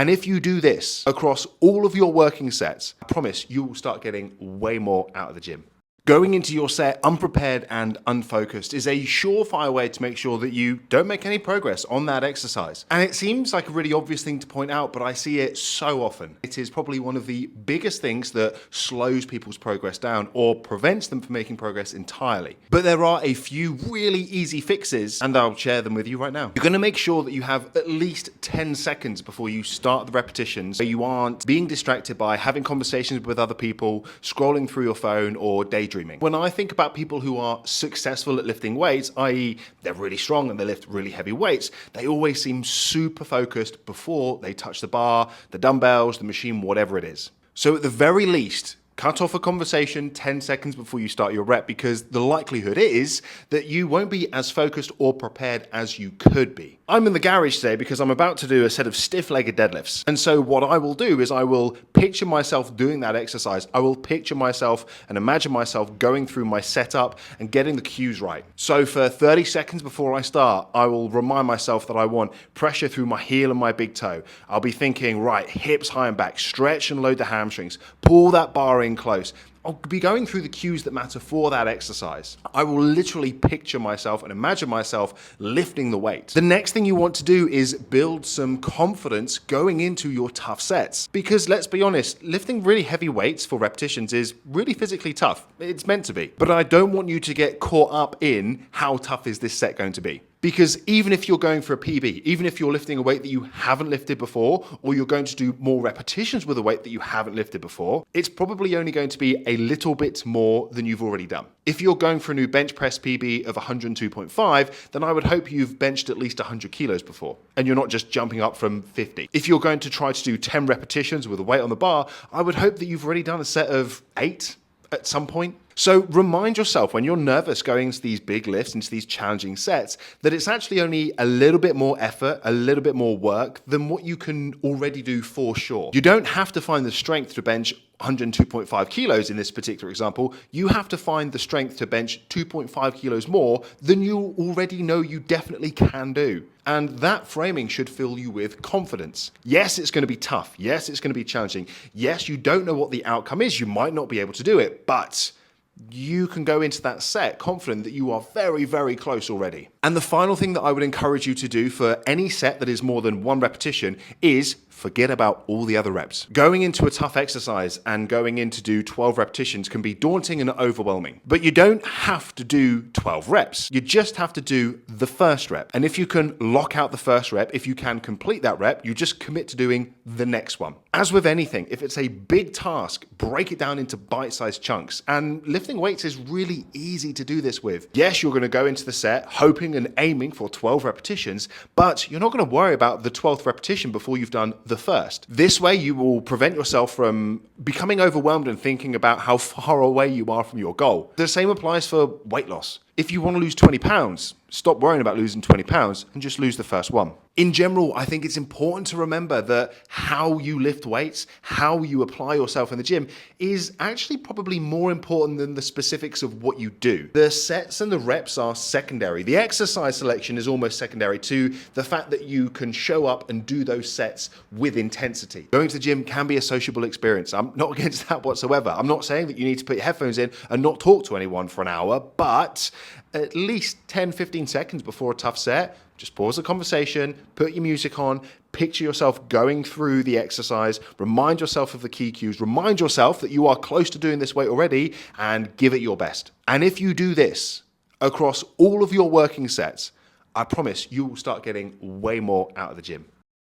And if you do this across all of your working sets, I promise you will start getting way more out of the gym. Going into your set unprepared and unfocused is a surefire way to make sure that you don't make any progress on that exercise. And it seems like a really obvious thing to point out, but I see it so often. It is probably one of the biggest things that slows people's progress down or prevents them from making progress entirely. But there are a few really easy fixes, and I'll share them with you right now. You're going to make sure that you have at least 10 seconds before you start the repetitions so you aren't being distracted by having conversations with other people, scrolling through your phone, or daydreaming. When I think about people who are successful at lifting weights, i.e. they're really strong and they lift really heavy weights, they always seem super focused before they touch the bar, the dumbbells, the machine, whatever it is. So at the very least, cut off a conversation 10 seconds before you start your rep, because the likelihood is that you won't be as focused or prepared as you could be. I'm in the garage today because I'm about to do a set of stiff-legged deadlifts. And so what I will do is I will picture myself doing that exercise. I will picture myself and imagine myself going through my setup and getting the cues right. So for 30 seconds before I start, I will remind myself that I want pressure through my heel and my big toe. I'll be thinking, right, hips high and back, stretch and load the hamstrings, pull that bar in close. I'll be going through the cues that matter for that exercise. I will literally picture myself and imagine myself lifting the weight. The next thing you want to do is build some confidence going into your tough sets. Because let's be honest, lifting really heavy weights for repetitions is really physically tough. It's meant to be. But I don't want you to get caught up in how tough is this set going to be. Because even if you're going for a PB, even if you're lifting a weight that you haven't lifted before, or you're going to do more repetitions with a weight that you haven't lifted before, it's probably only going to be a little bit more than you've already done. If you're going for a new bench press PB of 102.5, then I would hope you've benched at least 100 kilos before, and you're not just jumping up from 50. If you're going to try to do 10 repetitions with a weight on the bar, I would hope that you've already done a set of 8 at some point. So remind yourself when you're nervous going into these big lifts, into these challenging sets, that it's actually only a little bit more effort, a little bit more work than what you can already do for sure. You don't have to find the strength to bench 102.5 kilos in this particular example. You have to find the strength to bench 2.5 kilos more than you already know you definitely can do. And that framing should fill you with confidence. Yes, it's going to be tough. Yes, it's going to be challenging. Yes, you don't know what the outcome is. You might not be able to do it, but you can go into that set confident that you are very, very close already. And the final thing that I would encourage you to do for any set that is more than one repetition is forget about all the other reps. Going into a tough exercise and going in to do 12 repetitions can be daunting and overwhelming, but you don't have to do 12 reps. You just have to do the first rep. And if you can lock out the first rep, if you can complete that rep, you just commit to doing the next one. As with anything, if it's a big task, break it down into bite-sized chunks. And lifting weights is really easy to do this with. Yes, you're going to go into the set hoping and aiming for 12 repetitions, but you're not going to worry about the 12th repetition before you've done the first. This way you will prevent yourself from becoming overwhelmed and thinking about how far away you are from your goal. The same applies for weight loss. If you want to lose 20 pounds, stop worrying about losing 20 pounds and just lose the first one. In general, I think it's important to remember that how you lift weights, how you apply yourself in the gym is actually probably more important than the specifics of what you do. The sets and the reps are secondary. The exercise selection is almost secondary to the fact that you can show up and do those sets with intensity. Going to the gym can be a sociable experience. I'm not against that whatsoever. I'm not saying that you need to put your headphones in and not talk to anyone for an hour, but at least 10, 15 seconds before a tough set, just pause the conversation, put your music on, picture yourself going through the exercise, remind yourself of the key cues, remind yourself that you are close to doing this weight already, and give it your best. And if you do this across all of your working sets, I promise you will start getting way more out of the gym.